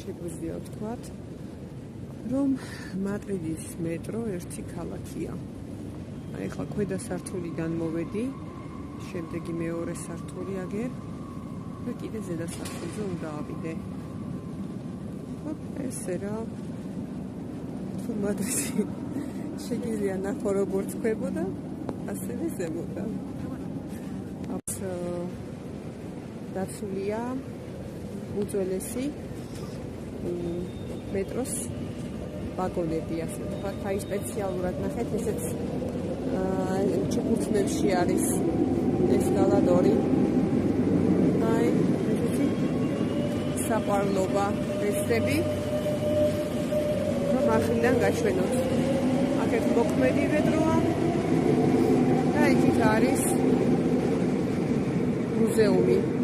შეგვიძლია ვთქვათ, რომ მადრიდის მეტრო ერთი ქალაქია. აი ხა ქვედა სართულიდან მოვედი, შემდეგი მეორე სართული აგერ და კიდე ზედა სართულზე უნდა ავიდე. ესე რა თუ მადრიდი შეგიძლია ნახო როგორც ქვებოდა, ასევე ზემოდან. დაცულია უძველესი მეტროს ვაგონები, ასე ვთქვათ, აი სპეციალურად ნახეთ, ესეც ჩუქურთმებში არის ესკალადორი. აი, ესეთი საყვარლობა ესები, რომ ახლიდან გაჩვენოთ. აქეთ მოქმედი მეტროა და იქით არის მუზეუმი.